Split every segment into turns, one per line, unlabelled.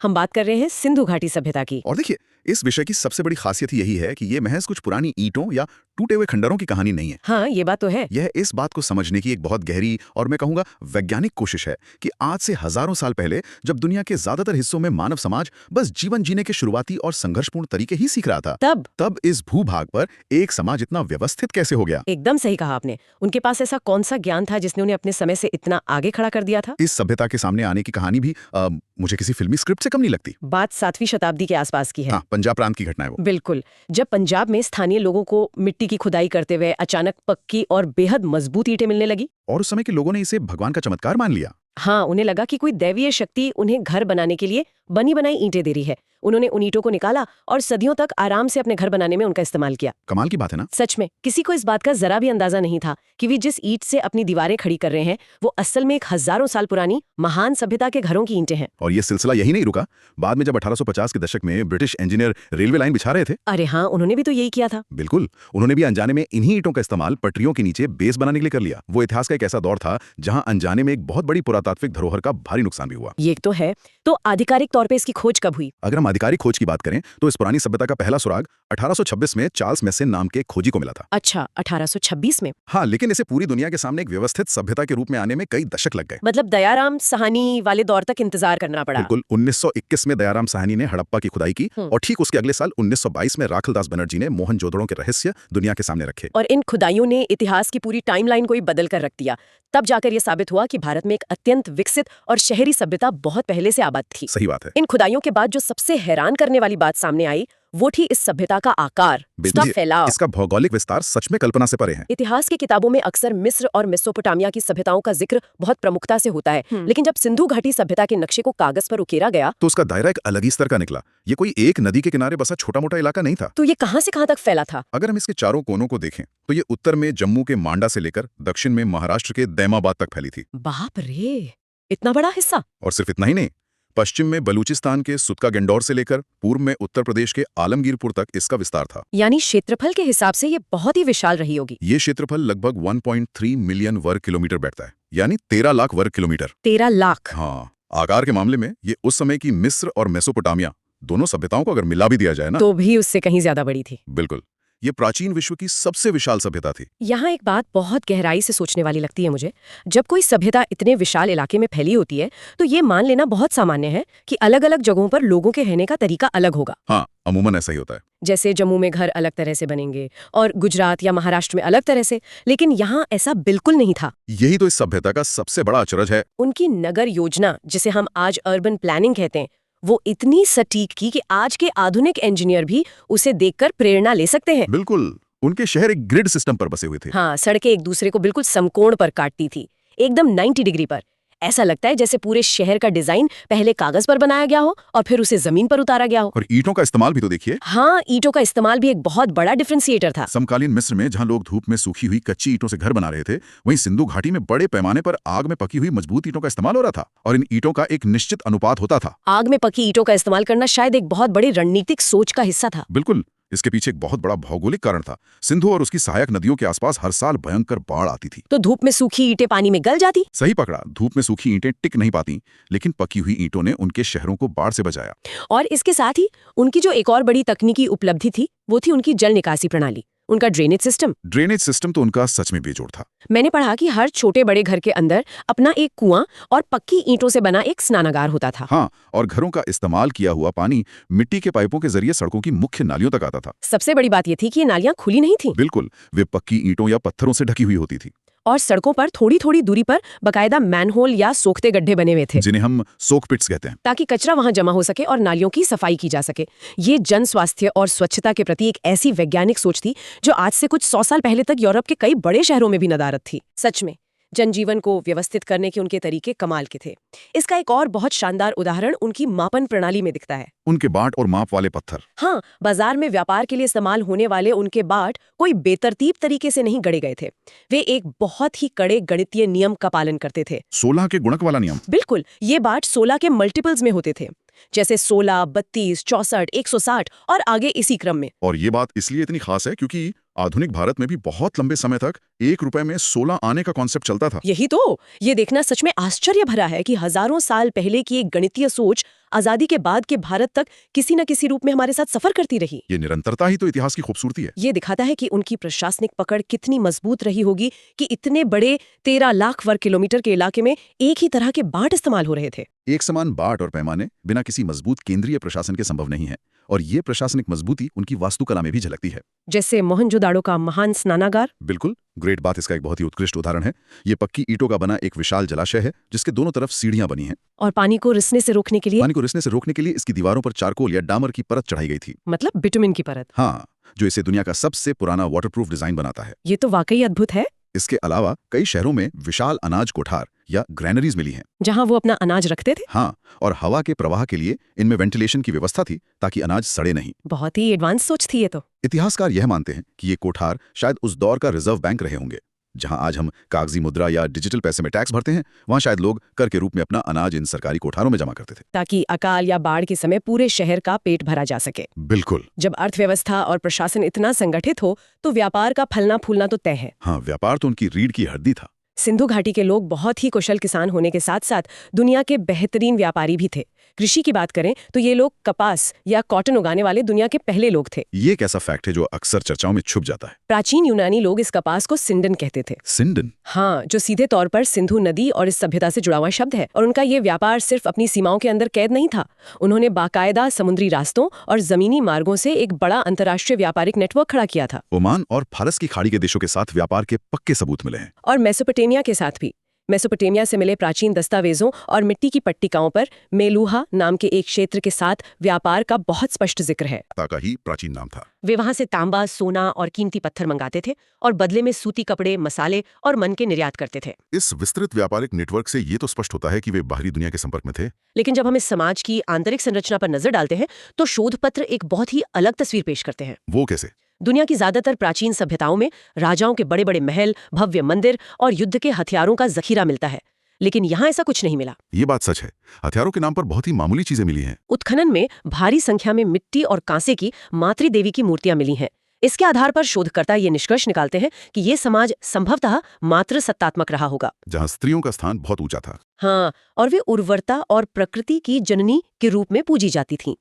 हम बात कर रहे हैं सिंधु घाटी सभ्यता की।
और देखिए, इस विषय की सबसे बड़ी खासियत यही है कि ये महज कुछ पुरानी ईंटों या टूटे हुए खंडरों की कहानी नहीं है।
हाँ, ये बात तो है।
यह इस बात को समझने की एक बहुत गहरी और मैं कहूंगा वैज्ञानिक कोशिश है कि आज से हजारों साल पहले जब दुनिया के ज्यादातर हिस्सों में मानव समाज बस जीवन जीने के शुरुआती और संघर्षपूर्ण तरीके ही सीख रहा था, तब इस भूभाग पर एक समाज इतना व्यवस्थित कैसे हो गया।
एकदम सही कहा आपने। उनके पास ऐसा कौन सा ज्ञान था जिसने उन्हें अपने समय से इतना आगे खड़ा कर दिया था?
इस सभ्यता के सामने आने की कहानी भी मुझे किसी फिल्मी स्क्रिप्ट से कम नहीं लगती।
बात 7वीं शताब्दी के आसपास की है।
हाँ, पंजाब प्रांत की घटना है वो।
बिल्कुल। जब पंजाब में स्थानीय लोगों को मिट्टी की खुदाई करते हुए अचानक पक्की और बेहद मजबूत ईंटें मिलने लगी,
और उस समय के लोगों ने इसे भगवान का चमत्कार मान लिया।
हाँ, उन्हें लगा कि कोई दैवीय शक्ति उन्हें घर बनाने के लिए बनी बनाई ईंटें दे रही है। उन्होंने उन ईंटों को निकाला और सदियों तक आराम से अपने घर बनाने में उनका इस्तेमाल किया।
कमाल की बात है ना?
सच में किसी को इस बात का जरा भी अंदाजा नहीं था कि वे जिस ईंट से अपनी दीवारें खड़ी कर रहे हैं वो असल में एक हजारों साल पुरानी महान सभ्यता के घरों की ईंटें हैं।
और ये सिलसिला यही नहीं रुका। बाद में जब 1850 के दशक में ब्रिटिश इंजीनियर रेलवे लाइन बिछा रहे थे,
अरे हाँ, उन्होंने भी तो यही किया था।
बिल्कुल, उन्होंने भी अनजाने में इन्हीं ईंटों का इस्तेमाल पटरियों के नीचे बेस बनाने के लिए कर लिया। वो इतिहास का एक ऐसा दौर था जहां अनजाने में एक बहुत बड़ी पुरातात्विक धरोहर का भारी नुकसान भी हुआ।
ये तो है। तो आधिकारिक तौर पे इसकी खोज कब हुई?
अगर हम आधिकारिक खोज की बात करें तो इस पुरानी सभ्यता का पहला सुराग 1826 में चार्ल्स मेसन नाम के खोजी को मिला था।
अच्छा, 1826 में?
हाँ, लेकिन इसे पूरी दुनिया के सामने एक व्यवस्थित सभ्यता के रूप में आने में कई दशक लग गए।
मतलब दयाराम साहनी वाले दौर तक इंतजार करना पड़ा।
बिल्कुल। 1921 में दयाराम साहनी ने हड़प्पा की खुदाई की और ठीक उसके अगले साल 1922 में राखलदास बनर्जी ने मोहनजोदड़ो के रहस्य दुनिया के सामने रखे।
और इन खुदाइयों ने इतिहास की पूरी टाइमलाइन को ही बदल कर रख दिया। तब जाकर ये साबित हुआ कि भारत में एक अत्यंत विकसित और शहरी सभ्यता बहुत पहले से आबाद थी।
सही बात है।
इन खुदाइयों के बाद जो सबसे हैरान करने वाली बात सामने आई वो थी इस सभ्यता का आकार, इसका फैलाव।
इसका भौगोलिक विस्तार सच में कल्पना से परे है।
इतिहास की किताबों में अक्सर मिस्र और मेसोपोटामिया की सभ्यताओं का जिक्र बहुत प्रमुखता से होता है, लेकिन जब सिंधु घाटी सभ्यता के नक्शे को कागज पर उकेरा गया
तो उसका दायरा एक अलग ही स्तर का निकला। ये कोई एक नदी के किनारे बसा छोटा मोटा इलाका नहीं था।
तो ये कहां से कहां तक फैला था?
अगर हम इसके चारों कोनों को देखें तो ये उत्तर में जम्मू के मांडा से लेकर दक्षिण में महाराष्ट्र के दैमाबाद तक फैली थी।
बाप रे, इतना बड़ा हिस्सा!
और सिर्फ इतना ही नहीं, पश्चिम में बलूचिस्तान के सुतका गंडौर से लेकर पूर्व में उत्तर प्रदेश के आलमगीरपुर तक इसका विस्तार था।
यानी क्षेत्रफल के हिसाब से ये बहुत ही विशाल रही होगी।
ये क्षेत्रफल लगभग 1.3 मिलियन वर्ग किलोमीटर बैठता है, यानी 13 लाख वर्ग किलोमीटर।
13 लाख?
हाँ, आकार के मामले में ये उस समय की मिस्र और मेसोपोटामिया दोनों सभ्यताओं को अगर मिला भी दिया जाए ना,
तो भी उससे कहीं ज्यादा बड़ी थी।
बिल्कुल, ये प्राचीन विश्व की सबसे विशाल सभ्यता थी।
यहाँ एक बात बहुत गहराई से सोचने वाली लगती है मुझे। जब कोई सभ्यता इतने विशाल इलाके में फैली होती है तो ये मान लेना बहुत सामान्य है कि अलग अलग जगहों पर लोगों के रहने का तरीका अलग होगा।
हाँ, अमूमन ऐसा ही होता है।
जैसे जम्मू में घर अलग तरह से बनेंगे और गुजरात या महाराष्ट्र में अलग तरह से, लेकिन यहाँ ऐसा बिल्कुल नहीं था।
यही तो इस सभ्यता का सबसे बड़ा अचरज है।
उनकी नगर योजना, जिसे हम आज अर्बन प्लानिंग कहते हैं, वो इतनी सटीक थी कि आज के आधुनिक इंजीनियर भी उसे देखकर प्रेरणा ले सकते हैं।
बिल्कुल, उनके शहर एक ग्रिड सिस्टम पर बसे हुए थे।
हाँ, सड़कें एक दूसरे को बिल्कुल समकोण पर काटती थी, एकदम 90 डिग्री पर। ऐसा लगता है जैसे पूरे शहर का डिजाइन पहले कागज पर बनाया गया हो और फिर उसे जमीन पर उतारा गया हो।
और ईंटों का इस्तेमाल भी तो देखिए।
हाँ, ईंटों का इस्तेमाल भी एक बहुत बड़ा डिफरेंशिएटर था।
समकालीन मिस्र में जहां लोग धूप में सूखी हुई कच्ची ईंटों से घर बना रहे थे, वहीं सिंधु घाटी में बड़े पैमाने पर आग में पकी हुई मजबूत ईंटों का इस्तेमाल हो रहा था और इन ईंटों का एक निश्चित अनुपात होता था।
आग में पकी ईंटों का इस्तेमाल करना शायद एक बहुत बड़ी रणनीतिक सोच का हिस्सा था।
बिल्कुल, इसके पीछे एक बहुत बड़ा भौगोलिक कारण था। सिंधु और उसकी सहायक नदियों के आसपास हर साल भयंकर बाढ़ आती थी।
तो धूप में सूखी ईंटें पानी में गल जाती?
सही पकड़ा, धूप में सूखी ईंटें टिक नहीं पाती, लेकिन पकी हुई ईंटों ने उनके शहरों को बाढ़ से बचाया।
और इसके साथ ही उनकी जो एक और बड़ी तकनीकी उपलब्धि थी वो थी उनकी जल निकासी प्रणाली, उनका ड्रेनेज सिस्टम।
ड्रेनेज सिस्टम तो उनका सच में बेजोड़ था।
मैंने पढ़ा कि हर छोटे बड़े घर के अंदर अपना एक कुआं और पक्की ईंटों से बना एक स्नानागार होता था।
हाँ, और घरों का इस्तेमाल किया हुआ पानी मिट्टी के पाइपों के जरिए सड़कों की मुख्य नालियों तक आता था।
सबसे बड़ी बात यह थी कि ये नालियां खुली नहीं थीं।
बिल्कुल, वे पक्की ईंटों या पत्थरों से ढकी हुई होती थी।
और सड़कों पर थोड़ी थोड़ी दूरी पर बकायदा मैनहोल या सोखते गड्ढे बने हुए थे,
जिन्हें हम सोक पिट्स कहते हैं,
ताकि कचरा वहां जमा हो सके और नालियों की सफाई की जा सके। ये जन स्वास्थ्य और स्वच्छता के प्रति एक ऐसी वैज्ञानिक सोच थी जो आज से कुछ 100 साल पहले तक यूरोप के कई बड़े शहरों में भी नदारद थी। सच में जनजीवन को व्यवस्थित करने के उनके तरीके कमाल के थे। इसका एक और बहुत शानदार उदाहरण उनकी मापन प्रणाली में दिखता है।
उनके बाट और माप वाले पत्थर।
हाँ, बाजार में व्यापार के लिए इस्तेमाल होने वाले उनके बाट कोई बेतरतीब तरीके से नहीं गढ़े गए थे। वे एक बहुत ही कड़े गणितीय नियम का पालन करते थे।
16 के गुणक वाला नियम?
बिल्कुल, ये बाट 16 के मल्टीपल्स में होते थे, जैसे 16, 32, 64, 160 और आगे इसी क्रम में।
और ये बात इसलिए इतनी खास है क्योंकि आधुनिक भारत में भी बहुत लंबे समय तक 1 रुपए में 16 आने का कॉन्सेप्ट चलता था।
यही तो, ये देखना सच में आश्चर्य भरा है कि हजारों साल पहले की एक गणितीय सोच आजादी के बाद के भारत तक किसी न किसी रूप में हमारे साथ सफर करती रही।
ये निरंतरता ही तो इतिहास की खूबसूरती है।
ये दिखाता है कि उनकी प्रशासनिक पकड़ कितनी मजबूत रही होगी कि इतने बड़े 13 लाख वर्ग किलोमीटर के इलाके में एक ही तरह के बाट इस्तेमाल हो रहे थे।
एक समान बाट और पैमाने बिना किसी मजबूत केंद्रीय प्रशासन के संभव नहीं है, और ये प्रशासनिक मजबूती उनकी वास्तुकला में भी झलकती है।
जैसे मोहनजोदाड़ो का महान स्नानागार।
बिल्कुल, ग्रेट बाथ इसका एक बहुत ही उत्कृष्ट उदाहरण है। ये पक्की ईंटों का बना एक विशाल जलाशय है जिसके दोनों तरफ सीढ़ियां बनी हैं।
और पानी को रिसने से रोकने के लिए
इसकी दीवारों पर चारकोल या डामर की परत चढ़ाई गई थी।
मतलब बिटुमिन की परत।
हाँ, जो इसे दुनिया का सबसे पुराना वाटरप्रूफ डिजाइन बनाता है।
ये तो वाकई अद्भुत है।
इसके अलावा कई शहरों में विशाल अनाज कोठार या ग्रैनरीज मिली हैं,
जहां वो अपना अनाज रखते थे।
हाँ, और हवा के प्रवाह के लिए इनमें वेंटिलेशन की व्यवस्था थी ताकि अनाज सड़े नहीं।
बहुत ही एडवांस सोच थी ये तो।
इतिहासकार यह मानते हैं कि ये कोठार शायद उस दौर का रिजर्व बैंक रहे होंगे। जहां आज हम कागजी मुद्रा या डिजिटल पैसे में टैक्स भरते हैं, वहां शायद लोग कर के रूप में अपना अनाज इन सरकारी कोठारों में जमा करते थे,
ताकि अकाल या बाढ़ के समय पूरे शहर का पेट भरा जा सके।
बिल्कुल।
जब अर्थव्यवस्था और प्रशासन इतना संगठित हो तो व्यापार का फलना फूलना तो तय है।
हाँ, व्यापार तो उनकी रीढ़ की हड्डी था।
सिंधु घाटी के लोग बहुत ही कुशल किसान होने के साथ साथ दुनिया के बेहतरीन व्यापारी भी थे। कृषि की बात करें तो ये लोग कपास या कॉटन उगाने वाले दुनिया के पहले लोग थे।
ये एक ऐसा फैक्ट है जो अक्सर चर्चाओं में छुप जाता है।
प्राचीन यूनानी लोग इस कपास को सिंडन कहते थे।
सिंडन?
हाँ, जो सीधे तौर पर सिंधु नदी और इस सभ्यता से जुड़ा हुआ शब्द है। और उनका ये व्यापार सिर्फ अपनी सीमाओं के अंदर कैद नहीं था। उन्होंने बाकायदा समुद्री रास्तों और जमीनी मार्गों से एक बड़ा अंतर्राष्ट्रीय व्यापारिक नेटवर्क खड़ा किया था।
ओमान और फारस की खाड़ी के देशों के साथ व्यापार के पक्के सबूत मिले हैं।
और मेसोपोटामिया के साथ भी। मेसोपोटामिया से मिले प्राचीन दस्तावेजों और मिट्टी की पट्टिकाओं पर मेलूहा नाम के एक क्षेत्र के साथ व्यापार का बहुत स्पष्ट जिक्र है।
का ही प्राचीन नाम था।
वे वहां से तांबा, सोना और कीमती पत्थर मंगाते थे और बदले में सूती कपड़े, मसाले और मन के निर्यात करते थे।
इस विस्तृत व्यापारिक नेटवर्क से ये तो स्पष्ट होता है कि वे बाहरी दुनिया के संपर्क में थे।
लेकिन जब हम इस समाज की आंतरिक संरचना पर नजर डालते हैं तो शोध पत्र एक बहुत ही अलग तस्वीर पेश करते हैं।
वो कैसे?
दुनिया की ज्यादातर प्राचीन सभ्यताओं में राजाओं के बड़े बड़े महल, भव्य मंदिर और युद्ध के हथियारों का जखीरा मिलता है, लेकिन यहाँ ऐसा कुछ नहीं मिला।
ये बात सच है, हथियारों के नाम पर बहुत ही मामूली चीजें मिली हैं।
उत्खनन में भारी संख्या में मिट्टी और कांसे की मातृदेवी की मूर्तियां मिली हैं। इसके आधार पर शोधकर्ता ये निष्कर्ष निकालते हैं कि ये समाज संभवतः मातृ सत्तात्मक रहा होगा,
जहाँ स्त्रियों का स्थान बहुत ऊंचा था।
हाँ, और वे उर्वरता और प्रकृति की जननी के रूप में पूजी जाती थीं।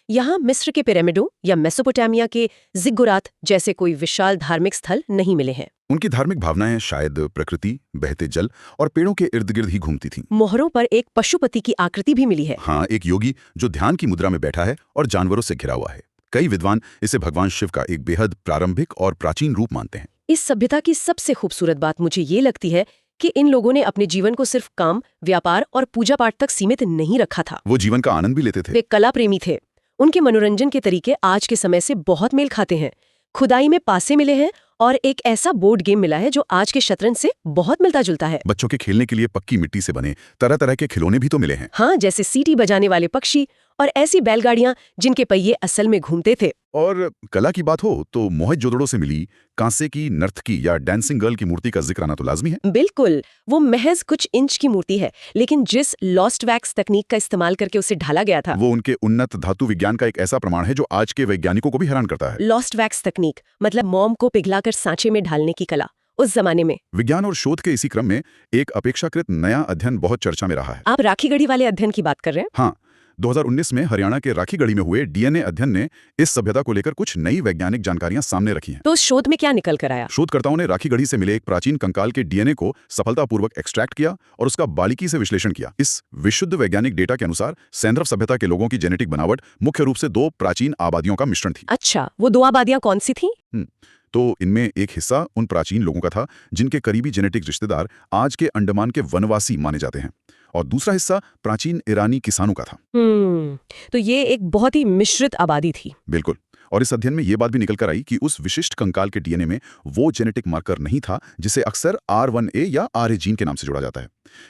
यहाँ मिस्र के पिरामिडों या मेसोपोटामिया के जिग्गुरात जैसे कोई विशाल धार्मिक स्थल नहीं मिले हैं।
उनकी धार्मिक भावनाएं शायद प्रकृति, बहते जल और पेड़ों के इर्द गिर्द ही घूमती थीं।
मोहरों पर एक पशुपति की आकृति भी मिली है।
हाँ, एक योगी जो ध्यान की मुद्रा में बैठा है और जानवरों से घिरा हुआ है। कई विद्वान इसे भगवान शिव का एक बेहद प्रारंभिक और प्राचीन रूप मानते हैं।
इस सभ्यता की सबसे खूबसूरत बात मुझे ये लगती है कि इन लोगों ने अपने जीवन को सिर्फ काम, व्यापार और पूजा पाठ तक सीमित नहीं रखा था।
वो जीवन का आनंद भी लेते थे।
वे कला प्रेमी थे। उनके मनोरंजन के तरीके आज के समय से बहुत मेल खाते हैं। खुदाई में पासे मिले हैं और एक ऐसा बोर्ड गेम मिला है जो आज के शतरंज से बहुत मिलता जुलता है।
बच्चों के खेलने के लिए पक्की मिट्टी से बने तरह तरह के खिलौने भी तो मिले हैं।
हाँ, जैसे सीटी बजाने वाले पक्षी और ऐसी बैलगाड़ियां जिनके पहिए असल में घूमते थे।
और कला की बात हो तो मोहनजोदड़ो से मिली कांसे की नर्तकी या डांसिंग गर्ल की मूर्ति का जिक्र आना तो लाजमी है।
बिल्कुल, वो महज कुछ इंच की मूर्ति है, लेकिन जिस लॉस्ट वैक्स तकनीक का इस्तेमाल करके उसे ढाला गया था,
वो उनके उन्नत धातु विज्ञान का एक ऐसा प्रमाण है जो आज के वैज्ञानिकों को भी हैरान करता है।
लॉस्ट वैक्स तकनीक मतलब मोम को पिघलाकर सांचे में ढालने की कला। उस जमाने में
विज्ञान और शोध के इसी क्रम में एक अपेक्षाकृत नया अध्ययन बहुत चर्चा में रहा है।
आप राखीगढ़ी वाले अध्ययन की बात कर रहे हैं?
हाँ, 2019 में हरियाणा के राखीगढ़ी में हुए डीएनए अध्ययन ने इस सभ्यता को लेकर कुछ नई वैज्ञानिक जानकारियां सामने रखी हैं।
तो उस शोध में क्या निकल कर आया?
शोधकर्ताओं ने राखीगढ़ी से मिले एक प्राचीन कंकाल के डीएनए को सफलतापूर्वक एक्सट्रैक्ट किया और उसका बारीकी से विश्लेषण किया। इस विशुद्ध वैज्ञानिक डेटा के अनुसार सैंद्रव सभ्यता के लोगों की जेनेटिक बनावट मुख्य रूप से 2 प्राचीन आबादियों का मिश्रण थी।
अच्छा, वो 2 आबादियां कौन सी थी?
तो इनमें एक हिस्सा उन प्राचीन लोगों का था जिनके करीबी जेनेटिक रिश्तेदार आज के अंडमान के वनवासी माने जाते हैं, और दूसरा हिस्सा प्राचीन ईरानी किसानों का था।
तो ये एक बहुत ही मिश्रित आबादी थी।
बिल्कुल, और इस अध्ययन में ये बात भी निकल कर आई कि उस विशिष्ट कंकाल के डीएनए में वो जेनेटिक मार्कर नहीं था जिसे अक्सर R1A या RA जीन के नाम से जोड़ा जाता है।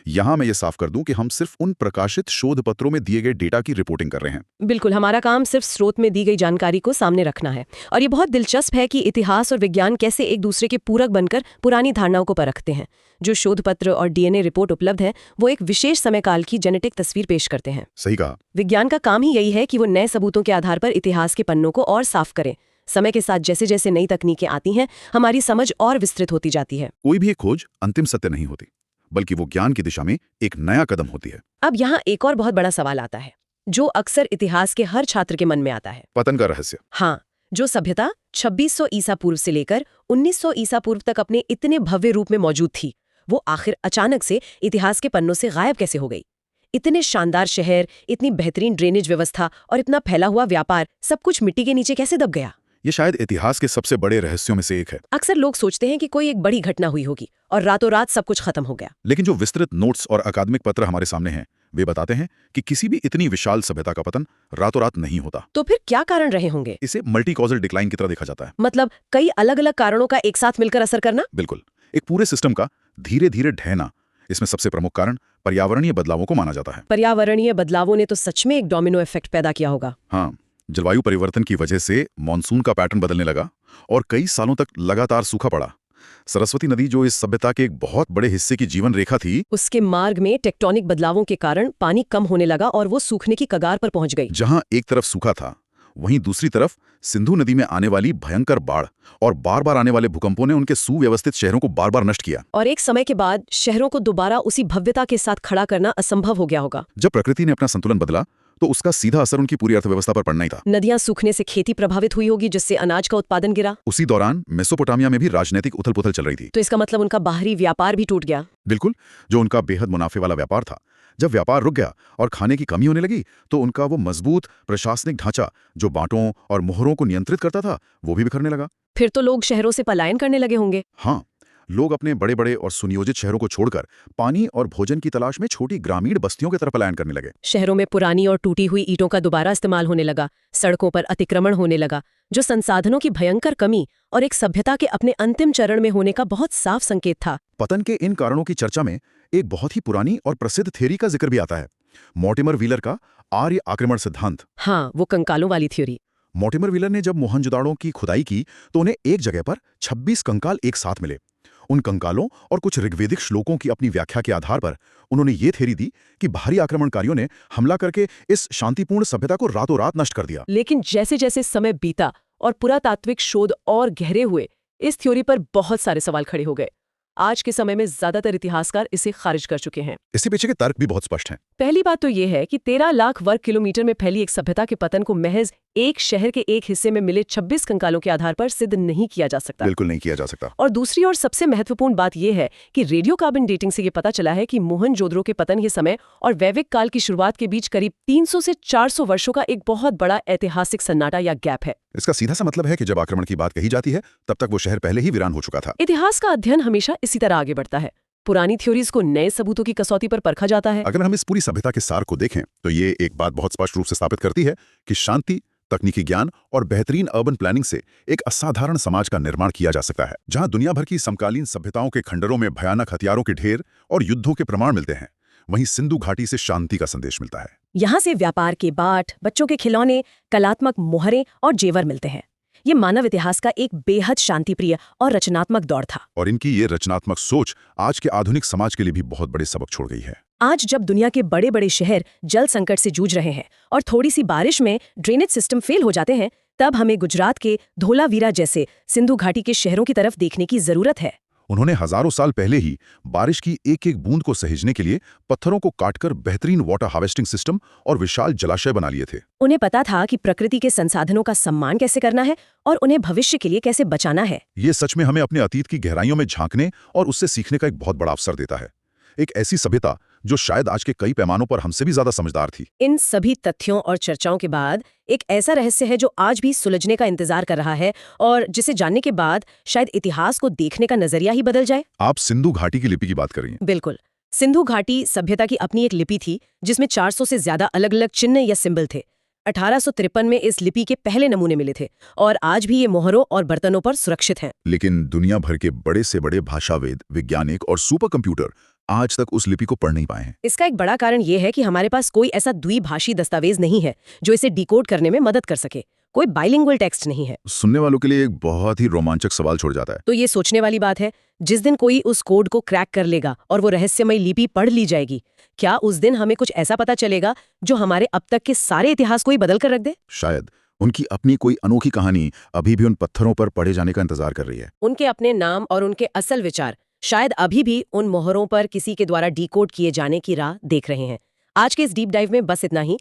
यहाँ मैं ये साफ कर दूं कि हम सिर्फ उन प्रकाशित शोध पत्रों में दिए गए डेटा की रिपोर्टिंग कर रहे हैं।
बिल्कुल, हमारा काम सिर्फ स्रोत में दी गई जानकारी को सामने रखना है। और ये बहुत दिलचस्प है कि इतिहास और विज्ञान कैसे एक दूसरे के पूरक बनकर पुरानी धारणाओं को परखते हैं। जो शोध पत्र और डीएनए रिपोर्ट उपलब्ध है वो एक विशेष समय काल की जेनेटिक तस्वीर पेश करते हैं।
सही कहा।
विज्ञान का काम ही यही है कि वो नए सबूतों के आधार पर इतिहास के पन्नों को और साफ करें। समय के साथ जैसे जैसे नई तकनीकें आती हैं, हमारी समझ और विस्तृत होती जाती है।
कोई भी एक खोज अंतिम सत्य नहीं होती, बल्कि वो ज्ञान की दिशा में एक नया कदम होती है।
अब यहाँ एक और बहुत बड़ा सवाल आता है, जो अक्सर इतिहास के हर छात्र के मन में आता है।
पतन का रहस्य।
हाँ, जो सभ्यता 2600 ईसा पूर्व से लेकर 1900 ईसा पूर्व तक अपने इतने भव्य रूप में मौजूद थी, वो आखिर अचानक से इतिहास के पन्नों से गायब कैसे हो गई। इतने शानदार शहर, इतनी बेहतरीन ड्रेनेज व्यवस्था और इतना फैला हुआ व्यापार, सब कुछ मिट्टी के नीचे कैसे दब गया।
ये शायद इतिहास के सबसे बड़े रहस्यों में से एक है।
अक्सर लोग सोचते हैं कि कोई एक बड़ी घटना हुई होगी और रातों रात सब कुछ खत्म हो गया।
लेकिन जो विस्तृत नोट्स और अकादमिक पत्र हमारे सामने हैं, वे बताते हैं कि किसी भी इतनी विशाल सभ्यता का पतन रातों रात नहीं होता।
तो फिर क्या कारण रहे होंगे?
इसे मल्टी कॉजल डिक्लाइन की तरह देखा जाता है।
मतलब कई अलग अलग कारणों का एक साथ मिलकर असर करना।
बिल्कुल, एक पूरे सिस्टम का धीरे धीरे ढहना। इसमें सबसे प्रमुख कारण पर्यावरणीय बदलावों को माना जाता है।
पर्यावरणीय बदलावों ने तो सच में एक डोमिनो इफेक्ट पैदा किया होगा।
हाँ, जलवायु परिवर्तन की वजह से मॉनसून का पैटर्न बदलने लगा और कई सालों तक लगातार सूखा पड़ा। सरस्वती नदी, जो इस सभ्यता के एक बहुत बड़े हिस्से की जीवन रेखा थी,
उसके मार्ग में टेक्टोनिक बदलावों के कारण पानी कम होने लगा और वो सूखने की कगार पर पहुंच गई।
जहां एक तरफ सूखा था, वहीं दूसरी तरफ सिंधु नदी में आने वाली भयंकर बाढ़ और बार बार आने वाले भूकंपों ने उनके सुव्यवस्थित शहरों को बार बार नष्ट किया।
और एक समय के बाद शहरों को दोबारा उसी भव्यता के साथ खड़ा करना असंभव हो गया होगा।
जब प्रकृति ने अपना संतुलन बदला, तो उसका सीधा असर उनकी पूरी अर्थव्यवस्था पर पड़ना ही था।
नदियां सूखने से खेती प्रभावित हुई होगी, जिससे अनाज का उत्पादन गिरा।
उसी दौरान मेसोपोटामिया में भी राजनीतिक उथल-पुथल चल रही थी।
तो इसका मतलब उनका बाहरी व्यापार भी टूट गया।
बिल्कुल, जो उनका बेहद मुनाफे वाला व्यापार था, जब व्यापार रुक गया और खाने की कमी होने लगी, तो उनका वो मजबूत प्रशासनिक ढांचा जो बांटों और मोहरों को नियंत्रित करता था, वो भी बिखरने लगा।
फिर तो लोग शहरों से पलायन करने लगे होंगे।
हाँ, लोग अपने बड़े बड़े और सुनियोजित शहरों को छोड़कर पानी और भोजन की तलाश में छोटी ग्रामीण बस्तियों की तरफ पलायन करने लगे।
शहरों में पुरानी और टूटी हुई ईंटों का दोबारा इस्तेमाल होने लगा, सड़कों पर अतिक्रमण होने लगा, जो संसाधनों की भयंकर कमी और एक सभ्यता के अपने अंतिम चरण में होने का बहुत साफ संकेत था।
पतन के इन कारणों की चर्चा में एक बहुत ही पुरानी और प्रसिद्ध थ्योरी का जिक्र भी आता है, मॉर्टिमर व्हीलर का आर्य आक्रमण सिद्धांत।
हाँ, वो कंकालों वाली थ्योरी।
मॉर्टिमर व्हीलर ने जब मोहनजोदाड़ो की खुदाई की, तो उन्हें एक जगह पर 26 कंकाल एक साथ मिले। उन कंकालों और कुछ ऋग्वेदिक श्लोकों की अपनी व्याख्या के आधार पर उन्होंने ये थ्योरी दी कि बाहरी आक्रमणकारियों ने हमला करके इस शांतिपूर्ण सभ्यता को रातों रात नष्ट कर दिया।
लेकिन जैसे जैसे समय बीता और पुरातात्विक शोध और गहरे हुए, इस थ्योरी पर बहुत सारे सवाल खड़े हो गए। आज के समय में ज्यादातर इतिहासकार इसे खारिज कर चुके हैं।
इसके पीछे के तर्क भी बहुत स्पष्ट हैं।
पहली बात तो ये है कि 13 लाख वर्ग किलोमीटर में फैली एक सभ्यता के पतन को महज एक शहर के एक हिस्से में मिले 26 कंकालों के आधार पर सिद्ध नहीं किया जा सकता।
बिल्कुल नहीं किया जा सकता।
और दूसरी और सबसे महत्वपूर्ण बात यह है कि रेडियोकार्बन डेटिंग से ये पता चला है कि मोहनजोदड़ो के पतन के समय और वैदिक काल की शुरुआत के बीच करीब 300 से 400 वर्षों का एक बहुत बड़ा ऐतिहासिक सन्नाटा या गैप है।
इसका सीधा सा मतलब है कि जब आक्रमण की बात कही जाती है, तब तक वो शहर पहले ही वीरान हो चुका था।
इतिहास का अध्ययन हमेशा इसी तरह आगे बढ़ता है। पुरानी थ्योरीज को नए सबूतों की कसौटी पर परखा जाता है।
अगर हम इस पूरी सभ्यता के सार को देखें, तो ये एक बात बहुत स्पष्ट रूप से स्थापित करती है कि शांति, तकनीकी ज्ञान और बेहतरीन अर्बन प्लानिंग से एक असाधारण समाज का निर्माण किया जा सकता है, जहां दुनिया भर की समकालीन सभ्यताओं के खंडरों में भयानक हथियारों के ढेर और युद्धों के प्रमाण मिलते हैं, वहीं सिंधु घाटी से शांति का संदेश मिलता है।
यहाँ से व्यापार के बाट, बच्चों के खिलौने, कलात्मक मोहरें और जेवर मिलते हैं। ये मानव इतिहास का एक बेहद शांतिप्रिय और रचनात्मक दौर था।
और इनकी ये रचनात्मक सोच आज के आधुनिक समाज के लिए भी बहुत बड़े सबक छोड़ गई है।
आज जब दुनिया के बड़े बड़े शहर जल संकट से जूझ रहे हैं और थोड़ी सी बारिश में ड्रेनेज सिस्टम फेल हो जाते हैं, तब हमें गुजरात के धोलावीरा जैसे सिंधु घाटी के शहरों की तरफ देखने की जरूरत है।
उन्होंने हजारों साल पहले ही बारिश की एक एक बूंद को सहेजने के लिए पत्थरों को काटकर बेहतरीन वाटर हार्वेस्टिंग सिस्टम और विशाल जलाशय बना लिए थे।
उन्हें पता था कि प्रकृति के संसाधनों का सम्मान कैसे करना है और उन्हें भविष्य के लिए कैसे बचाना है।
ये सच में हमें अपने अतीत की गहराइयों में झांकने और उससे सीखने का एक बहुत बड़ा अवसर देता है। एक ऐसी सभ्यता जो शायद आज के कई पैमानों पर हमसे भी ज्यादा समझदार थी।
इन सभी तथ्यों और चर्चाओं के बाद एक ऐसा रहस्य है जो आज भी सुलझने का इंतजार कर रहा है और जिसे जानने के बाद शायद इतिहास को देखने का नजरिया ही बदल जाए।
आप सिंधु घाटी की लिपि की बात कर रही हैं।
बिल्कुल। सिंधु घाटी सभ्यता की अपनी एक लिपि थी जिसमें 400 से ज्यादा अलग अलग चिन्ह या सिंबल थे। 1853 में इस लिपि के पहले नमूने मिले थे और आज भी ये मोहरों और बर्तनों पर सुरक्षित हैं।
लेकिन दुनिया भर के बड़े से बड़े भाषाविद, वैज्ञानिक और सुपर कंप्यूटर आज तक उस लिपि को पढ़ नहीं पाए हैं।
इसका एक बड़ा कारण ये है कि हमारे पास कोई ऐसा द्विभाषी दस्तावेज नहीं है जो इसे डिकोड करने में मदद कर सके। कोई बाइलिंगुअल टेक्स्ट नहीं है।
सुनने वालों के लिए एक बहुत ही रोमांचक सवाल छोड़ जाता है।
तो ये सोचने वाली बात है, जिस दिन कोई उस कोड को क्रैक कर लेगा और वो रहस्यमय लिपि पढ़ ली जाएगी, क्या उस दिन हमें कुछ ऐसा पता चलेगा जो हमारे अब तक के सारे इतिहास को ही बदल कर रख दे?
शायद उनकी अपनी कोई अनोखी कहानी अभी भी उन पत्थरों पर पढ़े जाने का इंतजार कर रही है।
उनके अपने नाम और उनके असल विचार शायद अभी भी उन मोहरों पर किसी के द्वारा डिकोड किए जाने की राह देख रहे हैं। आज के इस डीप डाइव में बस इतना ही।